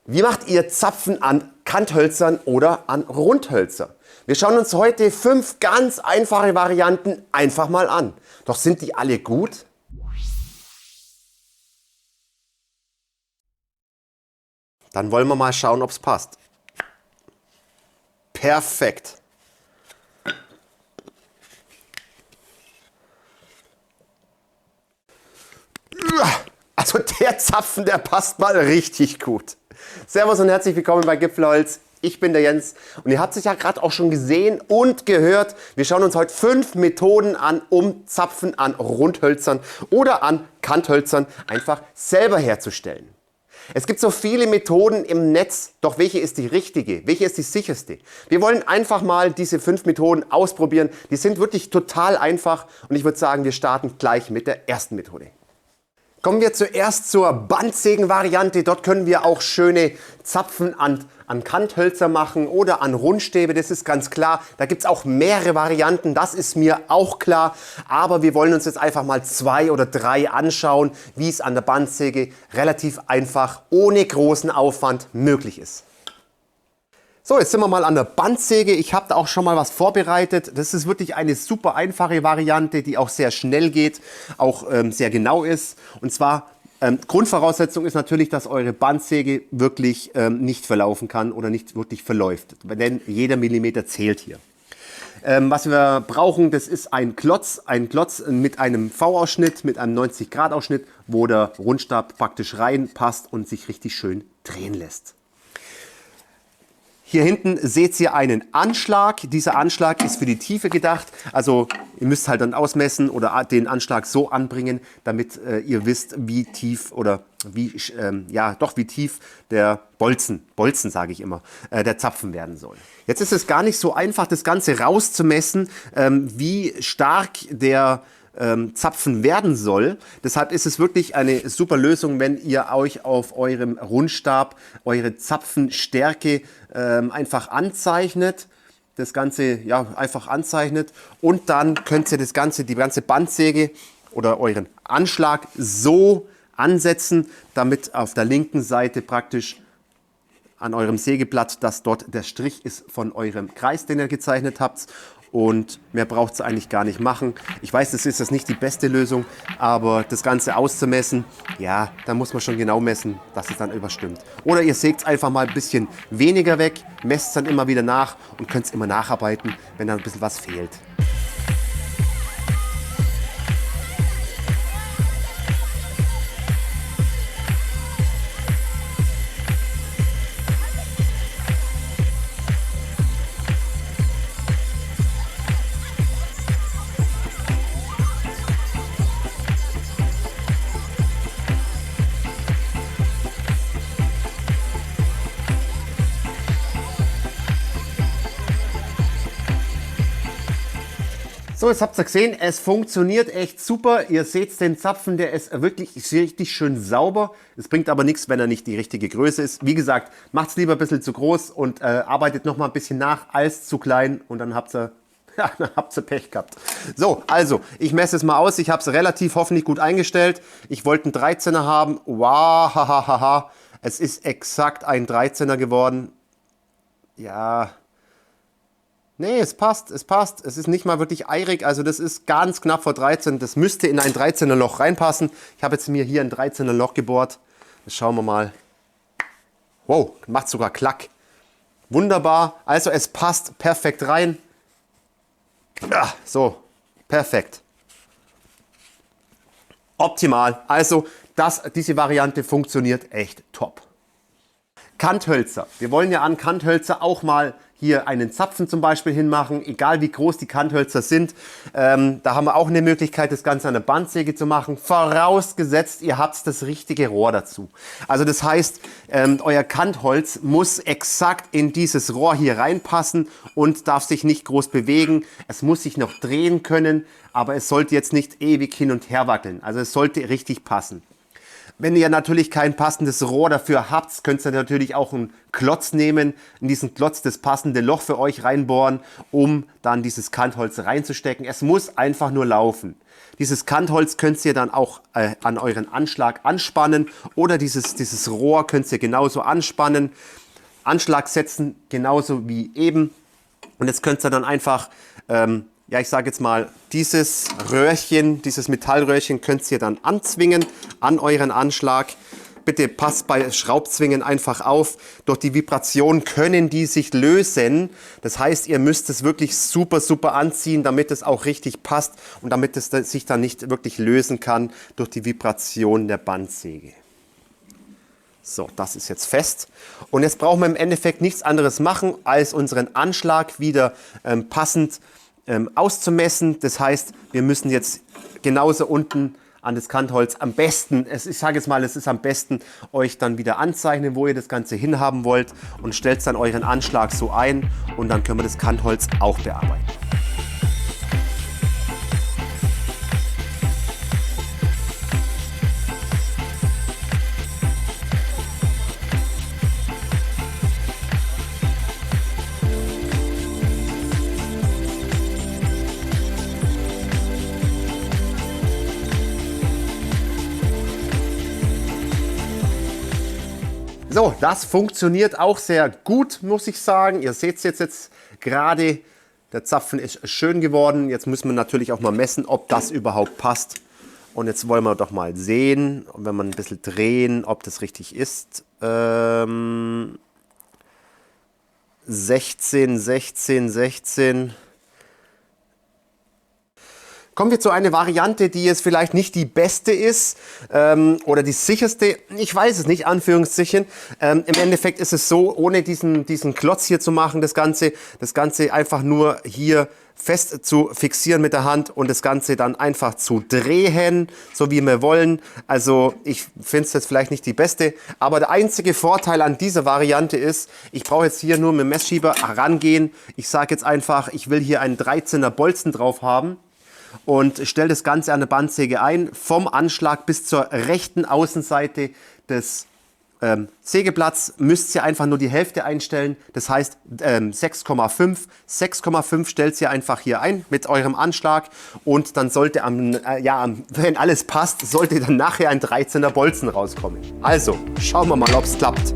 Wie macht ihr Zapfen an Kanthölzern oder an Rundhölzer? Wir schauen uns heute 5 ganz einfache Varianten einfach mal an. Doch sind die alle gut? Dann wollen wir mal schauen, ob es passt. Perfekt. Also der Zapfen, der passt mal richtig gut. Servus und herzlich willkommen bei Gipfelholz. Ich bin der Jens und ihr habt es ja gerade auch schon gesehen und gehört. Wir schauen uns heute 5 Methoden an, um Zapfen an Rundhölzern oder an Kanthölzern einfach selber herzustellen. Es gibt so viele Methoden im Netz, doch welche ist die richtige? Welche ist die sicherste? Wir wollen einfach mal diese 5 Methoden ausprobieren. Die sind wirklich total einfach und ich würde sagen, wir starten gleich mit der ersten Methode. Kommen wir zuerst zur Bandsägen-Variante. Dort können wir auch schöne Zapfen an Kanthölzer machen oder an Rundstäbe, das ist ganz klar. Da gibt es auch mehrere Varianten, das ist mir auch klar. Aber wir wollen uns jetzt einfach mal 2 oder 3 anschauen, wie es an der Bandsäge relativ einfach, ohne großen Aufwand möglich ist. So, jetzt sind wir mal an der Bandsäge. Ich habe da auch schon mal was vorbereitet. Das ist wirklich eine super einfache Variante, die auch sehr schnell geht, auch sehr genau ist. Und zwar, Grundvoraussetzung ist natürlich, dass eure Bandsäge wirklich nicht verlaufen kann oder nicht wirklich verläuft. Denn jeder Millimeter zählt hier. Was wir brauchen, das ist ein Klotz mit einem V-Ausschnitt, mit einem 90-Grad-Ausschnitt, wo der Rundstab praktisch reinpasst und sich richtig schön drehen lässt. Hier hinten seht ihr einen Anschlag. Dieser Anschlag ist für die Tiefe gedacht. Also ihr müsst halt dann ausmessen oder den Anschlag so anbringen, damit ihr wisst, wie tief oder wie tief der Bolzen sage ich immer, der Zapfen werden soll. Jetzt ist es gar nicht so einfach, das Ganze rauszumessen, wie stark der Zapfen werden soll. Deshalb ist es wirklich eine super Lösung, wenn ihr euch auf eurem Rundstab eure Zapfenstärke einfach anzeichnet. Das Ganze einfach anzeichnet und dann könnt ihr die ganze Bandsäge oder euren Anschlag so ansetzen, damit auf der linken Seite praktisch an eurem Sägeblatt, dass dort der Strich ist von eurem Kreis, den ihr gezeichnet habt. Und mehr braucht es eigentlich gar nicht machen. Ich weiß, das ist nicht die beste Lösung, aber das Ganze auszumessen, ja, da muss man schon genau messen, dass es dann überstimmt. Oder ihr sägt es einfach mal ein bisschen weniger weg, messt es dann immer wieder nach und könnt es immer nacharbeiten, wenn da ein bisschen was fehlt. So, jetzt habt ihr gesehen, es funktioniert echt super. Ihr seht den Zapfen, der ist wirklich richtig schön sauber. Es bringt aber nichts, wenn er nicht die richtige Größe ist. Wie gesagt, macht es lieber ein bisschen zu groß und arbeitet noch mal ein bisschen nach als zu klein und dann habt ihr Pech gehabt. So, also, ich messe es mal aus. Ich habe es relativ hoffentlich gut eingestellt. Ich wollte einen 13er haben. Wow, hahaha. Es ist exakt ein 13er geworden. Ja. Nee, es passt. Es ist nicht mal wirklich eirig, also das ist ganz knapp vor 13. Das müsste in ein 13er Loch reinpassen. Ich habe jetzt mir hier ein 13er Loch gebohrt. Das schauen wir mal. Wow, macht sogar Klack. Wunderbar. Also es passt perfekt rein. Ja, so, perfekt. Optimal. Also diese Variante funktioniert echt top. Kanthölzer. Wir wollen ja an Kanthölzer auch mal hier einen Zapfen zum Beispiel hinmachen, egal wie groß die Kanthölzer sind. Da haben wir auch eine Möglichkeit, das Ganze an der Bandsäge zu machen, vorausgesetzt, ihr habt das richtige Rohr dazu. Also das heißt, euer Kantholz muss exakt in dieses Rohr hier reinpassen und darf sich nicht groß bewegen. Es muss sich noch drehen können, aber es sollte jetzt nicht ewig hin und her wackeln. Also es sollte richtig passen. Wenn ihr natürlich kein passendes Rohr dafür habt, könnt ihr natürlich auch einen Klotz nehmen, in diesen Klotz das passende Loch für euch reinbohren, um dann dieses Kantholz reinzustecken. Es muss einfach nur laufen. Dieses Kantholz könnt ihr dann auch an euren Anschlag anspannen oder dieses Rohr könnt ihr genauso anspannen, Anschlag setzen, genauso wie eben. Und jetzt könnt ihr dann einfach, ja, ich sage jetzt mal, dieses Röhrchen, dieses Metallröhrchen könnt ihr dann anzwingen an euren Anschlag. Bitte passt bei Schraubzwingen einfach auf. Durch die Vibration können die sich lösen. Das heißt, ihr müsst es wirklich super, super anziehen, damit es auch richtig passt und damit es sich dann nicht wirklich lösen kann durch die Vibration der Bandsäge. So, das ist jetzt fest. Und jetzt brauchen wir im Endeffekt nichts anderes machen, als unseren Anschlag wieder passend auszumessen. Das heißt, wir müssen jetzt genauso unten an das Kantholz am besten, ich sage jetzt mal, es ist am besten, euch dann wieder anzeichnen, wo ihr das Ganze hinhaben wollt und stellt dann euren Anschlag so ein und dann können wir das Kantholz auch bearbeiten. So, das funktioniert auch sehr gut, muss ich sagen. Ihr seht es jetzt gerade, der Zapfen ist schön geworden. Jetzt müssen wir natürlich auch mal messen, ob das überhaupt passt. Und jetzt wollen wir doch mal sehen, wenn wir ein bisschen drehen, ob das richtig ist. 16, 16, 16. Kommen wir zu einer Variante, die jetzt vielleicht nicht die beste ist oder die sicherste. Ich weiß es nicht, Anführungszeichen. Im Endeffekt ist es so, ohne diesen Klotz hier zu machen, das Ganze einfach nur hier fest zu fixieren mit der Hand und das Ganze dann einfach zu drehen, so wie wir wollen. Also ich finde es jetzt vielleicht nicht die beste, aber der einzige Vorteil an dieser Variante ist, ich brauche jetzt hier nur mit dem Messschieber herangehen. Ich sage jetzt einfach, ich will hier einen 13er Bolzen drauf haben. Und stelle das Ganze an der Bandsäge ein, vom Anschlag bis zur rechten Außenseite des Sägeblatts müsst ihr einfach nur die Hälfte einstellen, das heißt 6,5. 6,5 stellt ihr einfach hier ein mit eurem Anschlag und dann sollte wenn alles passt, sollte dann nachher ein 13er Bolzen rauskommen. Also, schauen wir mal, ob es klappt.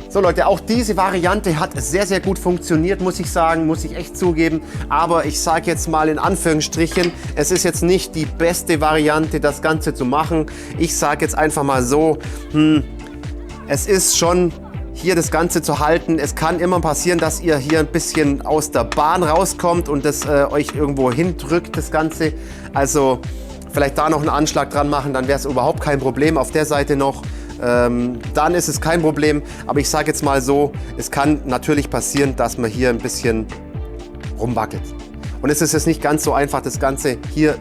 So Leute, auch diese Variante hat sehr, sehr gut funktioniert, muss ich sagen, muss ich echt zugeben. Aber ich sage jetzt mal in Anführungsstrichen, es ist jetzt nicht die beste Variante, das Ganze zu machen. Ich sage jetzt einfach mal so, es ist schon hier das Ganze zu halten. Es kann immer passieren, dass ihr hier ein bisschen aus der Bahn rauskommt und das euch irgendwo hindrückt, das Ganze. Also vielleicht da noch einen Anschlag dran machen, dann wäre es überhaupt kein Problem. Auf der Seite noch. Dann ist es kein Problem, aber ich sage jetzt mal so, es kann natürlich passieren, dass man hier ein bisschen rumwackelt. Und es ist jetzt nicht ganz so einfach, das Ganze hier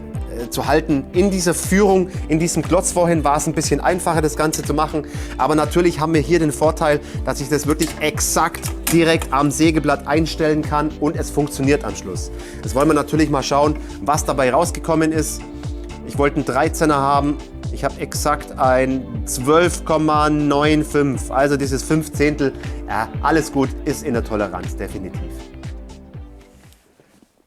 zu halten. In dieser Führung, in diesem Klotz vorhin war es ein bisschen einfacher, das Ganze zu machen. Aber natürlich haben wir hier den Vorteil, dass ich das wirklich exakt direkt am Sägeblatt einstellen kann und es funktioniert am Schluss. Jetzt wollen wir natürlich mal schauen, was dabei rausgekommen ist. Ich wollte einen 13er haben. Ich habe exakt ein 12,95, also dieses 5 Zehntel, ja, alles gut, ist in der Toleranz, definitiv.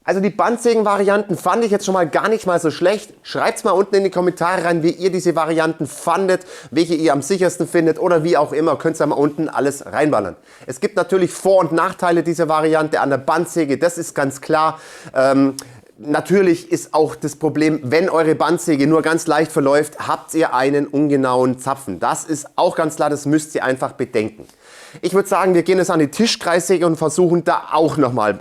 Also die Bandsägen-Varianten fand ich jetzt schon mal gar nicht mal so schlecht. Schreibt es mal unten in die Kommentare rein, wie ihr diese Varianten fandet, welche ihr am sichersten findet oder wie auch immer, könnt ihr mal unten alles reinballern. Es gibt natürlich Vor- und Nachteile dieser Variante an der Bandsäge, das ist ganz klar. Natürlich ist auch das Problem, wenn eure Bandsäge nur ganz leicht verläuft, habt ihr einen ungenauen Zapfen. Das ist auch ganz klar, das müsst ihr einfach bedenken. Ich würde sagen, wir gehen jetzt an die Tischkreissäge und versuchen da auch nochmal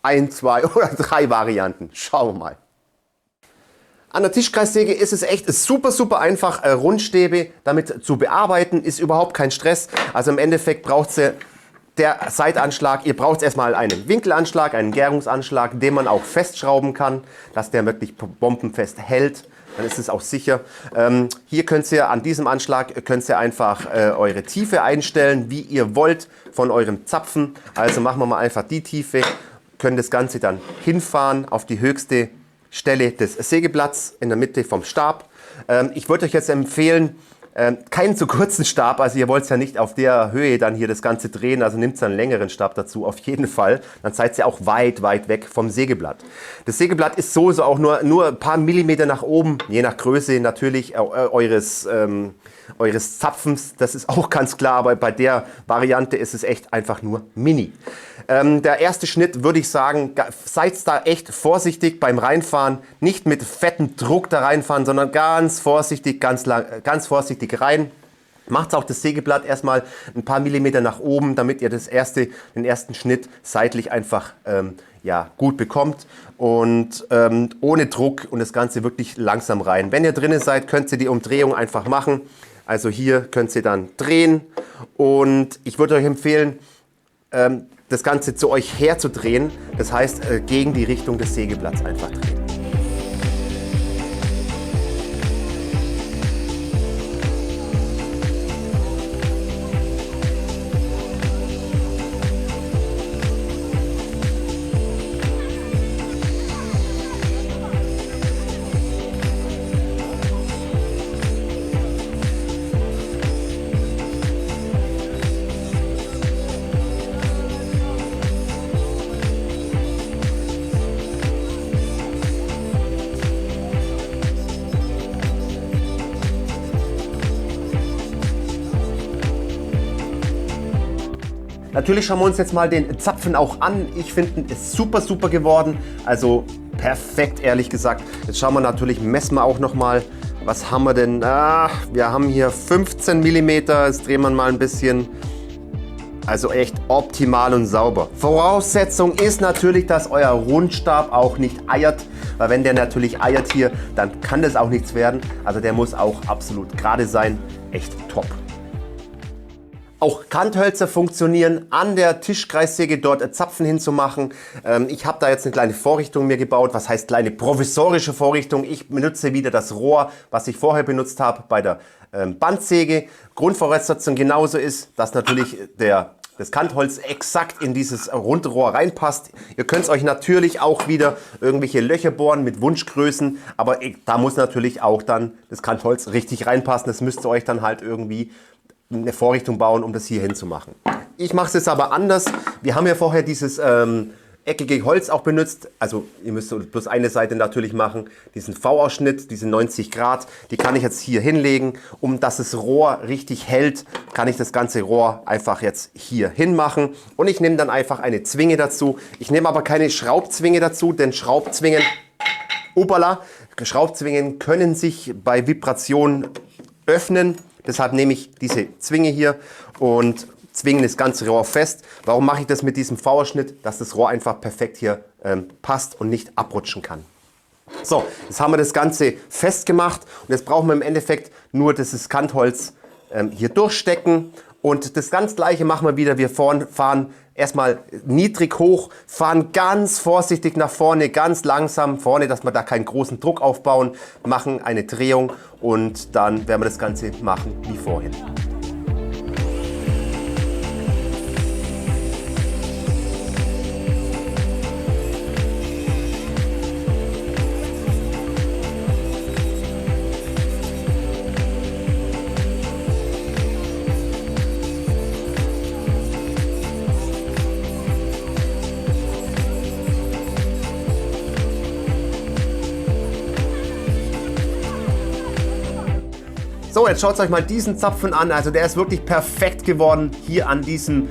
1, 2 oder 3 Varianten. Schauen wir mal. An der Tischkreissäge ist es echt super, super einfach, Rundstäbe damit zu bearbeiten, ist überhaupt kein Stress. Also im Endeffekt braucht ihr der Seitanschlag, ihr braucht erstmal einen Winkelanschlag, einen Gärungsanschlag, den man auch festschrauben kann, dass der wirklich bombenfest hält. Dann ist es auch sicher. Hier könnt ihr an diesem Anschlag einfach eure Tiefe einstellen, wie ihr wollt von eurem Zapfen. Also machen wir mal einfach die Tiefe, können das Ganze dann hinfahren auf die höchste Stelle des Sägeblatts in der Mitte vom Stab. Ich würde euch jetzt empfehlen, keinen zu kurzen Stab, also ihr wollt es ja nicht auf der Höhe dann hier das Ganze drehen, also nehmt einen längeren Stab dazu, auf jeden Fall. Dann seid ihr auch weit, weit weg vom Sägeblatt. Das Sägeblatt ist sowieso auch nur ein paar Millimeter nach oben, je nach Größe natürlich eures Zapfens, das ist auch ganz klar, aber bei der Variante ist es echt einfach nur mini. Der erste Schnitt würde ich sagen, seid da echt vorsichtig beim Reinfahren, nicht mit fettem Druck da reinfahren, sondern ganz vorsichtig, ganz vorsichtig rein. Macht auch das Sägeblatt erstmal ein paar Millimeter nach oben, damit ihr den ersten Schnitt seitlich einfach gut bekommt und ohne Druck und das Ganze wirklich langsam rein. Wenn ihr drinnen seid, könnt ihr die Umdrehung einfach machen. Also hier könnt ihr dann drehen und ich würde euch empfehlen, das Ganze zu euch herzudrehen, das heißt gegen die Richtung des Sägeblatts einfach drehen. Natürlich schauen wir uns jetzt mal den Zapfen auch an. Ich finde, es ist super, super geworden. Also perfekt, ehrlich gesagt. Jetzt schauen wir natürlich, messen wir auch noch mal. Was haben wir denn? Wir haben hier 15 mm. Jetzt drehen wir mal ein bisschen. Also echt optimal und sauber. Voraussetzung ist natürlich, dass euer Rundstab auch nicht eiert. Weil wenn der natürlich eiert hier, dann kann das auch nichts werden. Also der muss auch absolut gerade sein. Echt top. Auch Kanthölzer funktionieren, an der Tischkreissäge dort Zapfen hinzumachen. Ich habe da jetzt eine kleine Vorrichtung mir gebaut. Was heißt kleine provisorische Vorrichtung? Ich benutze wieder das Rohr, was ich vorher benutzt habe bei der Bandsäge. Grundvoraussetzung genauso ist, dass natürlich das Kantholz exakt in dieses Rundrohr reinpasst. Ihr könnt euch natürlich auch wieder irgendwelche Löcher bohren mit Wunschgrößen, aber da muss natürlich auch dann das Kantholz richtig reinpassen. Das müsst ihr euch dann halt irgendwie eine Vorrichtung bauen, um das hier hinzumachen. Ich mache es jetzt aber anders. Wir haben ja vorher dieses eckige Holz auch benutzt. Also ihr müsst bloß eine Seite natürlich machen. Diesen V-Ausschnitt, diese 90 Grad, die kann ich jetzt hier hinlegen. Um dass das Rohr richtig hält, kann ich das ganze Rohr einfach jetzt hier hinmachen. Und ich nehme dann einfach eine Zwinge dazu. Ich nehme aber keine Schraubzwinge dazu, denn Schraubzwingen können sich bei Vibration öffnen. Deshalb nehme ich diese Zwinge hier und zwinge das ganze Rohr fest. Warum mache ich das mit diesem V-Schnitt? Dass das Rohr einfach perfekt hier passt und nicht abrutschen kann. So, jetzt haben wir das Ganze festgemacht und jetzt brauchen wir im Endeffekt nur dieses Kantholz hier durchstecken. Und das ganz gleiche machen wir wieder. Wir fahren erstmal niedrig hoch, fahren ganz vorsichtig nach vorne, ganz langsam vorne, dass wir da keinen großen Druck aufbauen, machen eine Drehung und dann werden wir das Ganze machen wie vorhin. So, jetzt schaut euch mal diesen Zapfen an. Also der ist wirklich perfekt geworden hier an diesem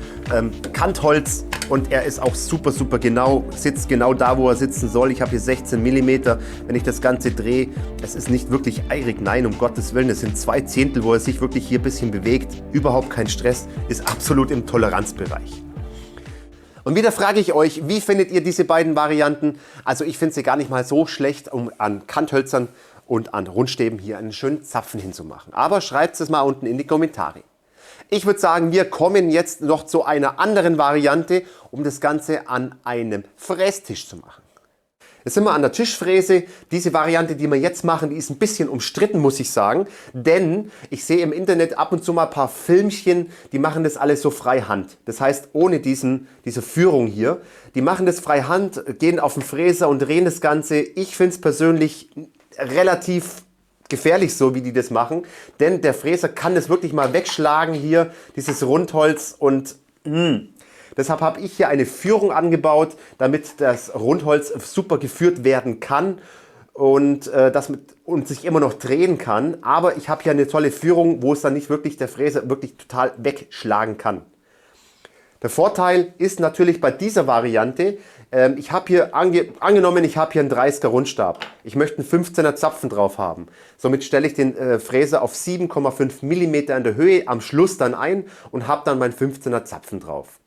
Kantholz. Und er ist auch super, super genau, sitzt genau da, wo er sitzen soll. Ich habe hier 16 mm. Wenn ich das Ganze drehe, es ist nicht wirklich eirig. Nein, um Gottes Willen, es sind 2 Zehntel, wo er sich wirklich hier ein bisschen bewegt. Überhaupt kein Stress, ist absolut im Toleranzbereich. Und wieder frage ich euch, wie findet ihr diese beiden Varianten? Also ich finde sie gar nicht mal so schlecht, um an Kanthölzern und an Rundstäben hier einen schönen Zapfen hinzumachen. Aber schreibt es mal unten in die Kommentare. Ich würde sagen, wir kommen jetzt noch zu einer anderen Variante, um das Ganze an einem Frästisch zu machen. Jetzt sind wir an der Tischfräse. Diese Variante, die wir jetzt machen, die ist ein bisschen umstritten, muss ich sagen. Denn ich sehe im Internet ab und zu mal ein paar Filmchen, die machen das alles so freihand. Das heißt, ohne diese Führung hier. Die machen das freihand, gehen auf den Fräser und drehen das Ganze. Ich finde es persönlich relativ gefährlich so, wie die das machen. Denn der Fräser kann das wirklich mal wegschlagen hier, dieses Rundholz und deshalb habe ich hier eine Führung angebaut, damit das Rundholz super geführt werden kann und sich immer noch drehen kann. Aber ich habe hier eine tolle Führung, wo es dann nicht wirklich der Fräser wirklich total wegschlagen kann. Der Vorteil ist natürlich bei dieser Variante, ich habe hier angenommen, ich habe hier einen 30er Rundstab. Ich möchte einen 15er Zapfen drauf haben. Somit stelle ich den Fräser auf 7,5 mm in der Höhe am Schluss dann ein und habe dann meinen 15er Zapfen drauf.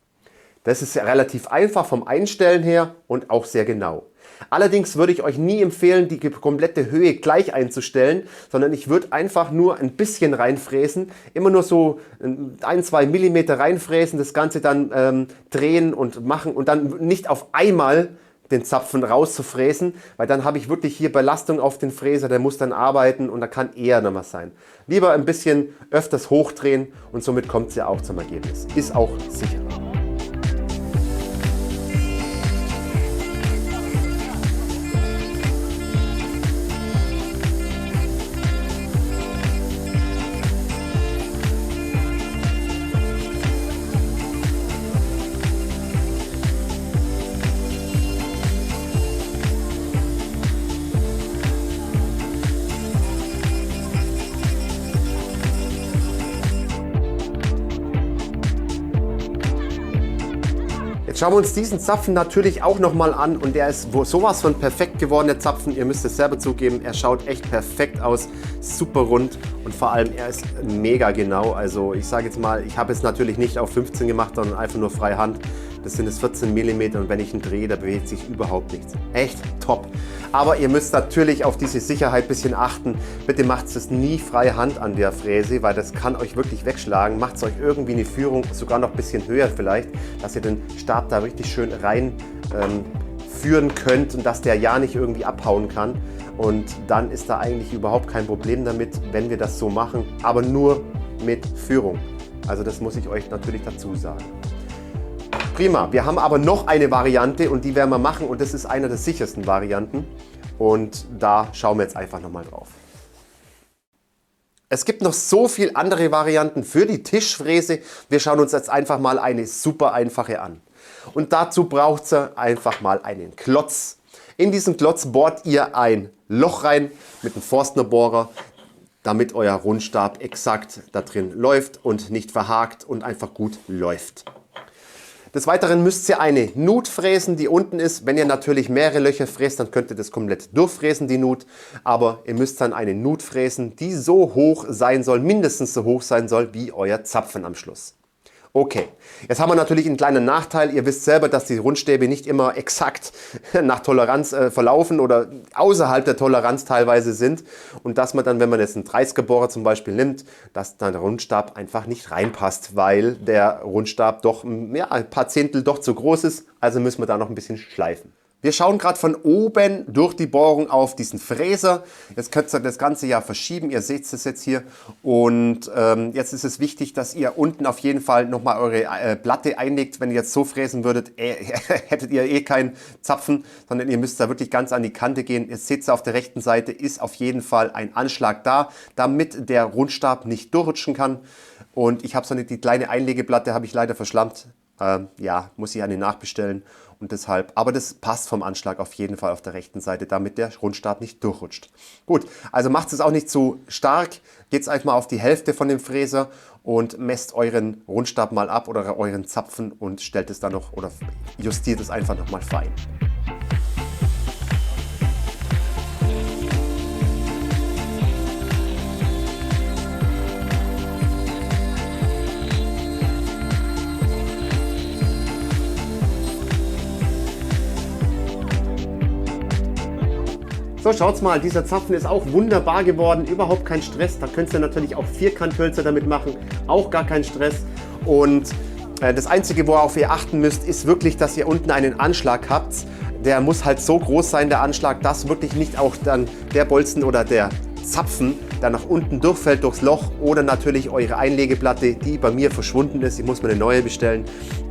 Das ist relativ einfach vom Einstellen her und auch sehr genau. Allerdings würde ich euch nie empfehlen, die komplette Höhe gleich einzustellen, sondern ich würde einfach nur ein bisschen reinfräsen, immer nur so 1-2 mm reinfräsen, das Ganze dann drehen und machen und dann nicht auf einmal den Zapfen rauszufräsen, weil dann habe ich wirklich hier Belastung auf den Fräser, der muss dann arbeiten und da kann eher noch was sein. Lieber ein bisschen öfters hochdrehen und somit kommt es ja auch zum Ergebnis. Ist auch sicherer. Jetzt schauen wir uns diesen Zapfen natürlich auch nochmal an und der ist sowas von perfekt geworden, der Zapfen. Ihr müsst es selber zugeben, er schaut echt perfekt aus, super rund und vor allem er ist mega genau. Also ich sage jetzt mal, ich habe es natürlich nicht auf 15 gemacht, sondern einfach nur freihand. Das sind es 14 mm und wenn ich ihn drehe, da bewegt sich überhaupt nichts. Echt top. Aber ihr müsst natürlich auf diese Sicherheit ein bisschen achten. Bitte macht es nie freihand an der Fräse, weil das kann euch wirklich wegschlagen. Macht es euch irgendwie eine Führung, sogar noch ein bisschen höher vielleicht, dass ihr den Stab da richtig schön rein führen könnt und dass der ja nicht irgendwie abhauen kann. Und dann ist da eigentlich überhaupt kein Problem damit, wenn wir das so machen, aber nur mit Führung. Also das muss ich euch natürlich dazu sagen. Prima, wir haben aber noch eine Variante und die werden wir machen und das ist eine der sichersten Varianten und da schauen wir jetzt einfach nochmal drauf. Es gibt noch so viele andere Varianten für die Tischfräse. Wir schauen uns jetzt einfach mal eine super einfache an. Und dazu braucht ihr einfach mal einen Klotz. In diesen Klotz bohrt ihr ein Loch rein mit einem Forstnerbohrer, damit euer Rundstab exakt da drin läuft und nicht verhakt und einfach gut läuft. Des Weiteren müsst ihr eine Nut fräsen, die unten ist. Wenn ihr natürlich mehrere Löcher fräst, dann könnt ihr das komplett durchfräsen, die Nut. Aber ihr müsst dann eine Nut fräsen, die so hoch sein soll, mindestens so hoch sein soll, wie euer Zapfen am Schluss. Okay, jetzt haben wir natürlich einen kleinen Nachteil. Ihr wisst selber, dass die Rundstäbe nicht immer exakt nach Toleranz verlaufen oder außerhalb der Toleranz teilweise sind. Und dass man dann, wenn man jetzt einen 30er Bohrer zum Beispiel nimmt, dass dann der Rundstab einfach nicht reinpasst, weil der Rundstab doch ja, ein paar Zehntel doch zu groß ist. Also müssen wir da noch ein bisschen schleifen. Wir schauen gerade von oben durch die Bohrung auf diesen Fräser. Jetzt könnt ihr das Ganze ja verschieben, ihr seht es jetzt hier. Und jetzt ist es wichtig, dass ihr unten auf jeden Fall nochmal eure Platte einlegt. Wenn ihr jetzt so fräsen würdet, hättet ihr eh keinen Zapfen, sondern ihr müsst da wirklich ganz an die Kante gehen. Jetzt seht ihr auf der rechten Seite ist auf jeden Fall ein Anschlag da, damit der Rundstab nicht durchrutschen kann. Und ich habe so die kleine Einlegeplatte, habe ich leider verschlammt. Ja, muss ich eine nachbestellen. Und deshalb, aber das passt vom Anschlag auf jeden Fall auf der rechten Seite, damit der Rundstab nicht durchrutscht. Gut, also macht es auch nicht zu stark. Geht es einfach mal auf die Hälfte von dem Fräser und messt euren Rundstab mal ab oder euren Zapfen und stellt es dann noch oder justiert es einfach noch mal fein. So, schaut's mal, dieser Zapfen ist auch wunderbar geworden, überhaupt kein Stress. Da könnt ihr natürlich auch Vierkanthölzer damit machen, auch gar kein Stress. Und das Einzige, worauf ihr achten müsst, ist wirklich, dass ihr unten einen Anschlag habt. Der muss halt so groß sein, der Anschlag, dass wirklich nicht auch dann der Bolzen oder der Zapfen dann nach unten durchfällt durchs Loch oder natürlich eure Einlegeplatte, die bei mir verschwunden ist. Ich muss mir eine neue bestellen,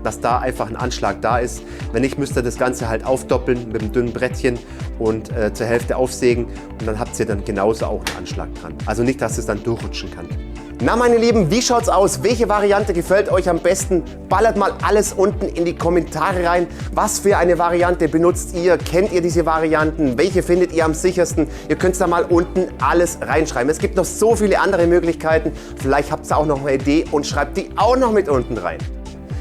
dass da einfach ein Anschlag da ist. Wenn nicht, müsst ihr das Ganze halt aufdoppeln mit einem dünnen Brettchen und zur Hälfte aufsägen und dann habt ihr dann genauso auch einen Anschlag dran. Also nicht, dass es dann durchrutschen kann. Na meine Lieben, wie schaut's aus? Welche Variante gefällt euch am besten? Ballert mal alles unten in die Kommentare rein. Was für eine Variante benutzt ihr? Kennt ihr diese Varianten? Welche findet ihr am sichersten? Ihr könnt da mal unten alles reinschreiben. Es gibt noch so viele andere Möglichkeiten. Vielleicht habt ihr auch noch eine Idee und schreibt die auch noch mit unten rein.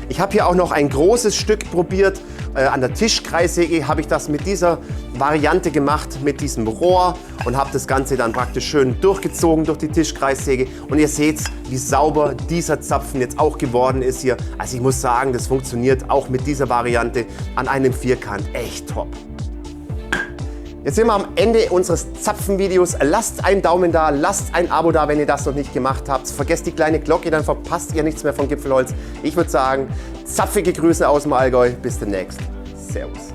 Ich habe hier auch noch ein großes Stück probiert. An der Tischkreissäge habe ich das mit dieser Variante gemacht, mit diesem Rohr und habe das Ganze dann praktisch schön durchgezogen durch die Tischkreissäge. Und ihr seht, wie sauber dieser Zapfen jetzt auch geworden ist hier. Also ich muss sagen, das funktioniert auch mit dieser Variante an einem Vierkant echt top. Jetzt sind wir am Ende unseres Zapfenvideos. Lasst einen Daumen da, lasst ein Abo da, wenn ihr das noch nicht gemacht habt. Vergesst die kleine Glocke, dann verpasst ihr nichts mehr von Gipfelholz. Ich würde sagen, zapfige Grüße aus dem Allgäu. Bis demnächst. Servus.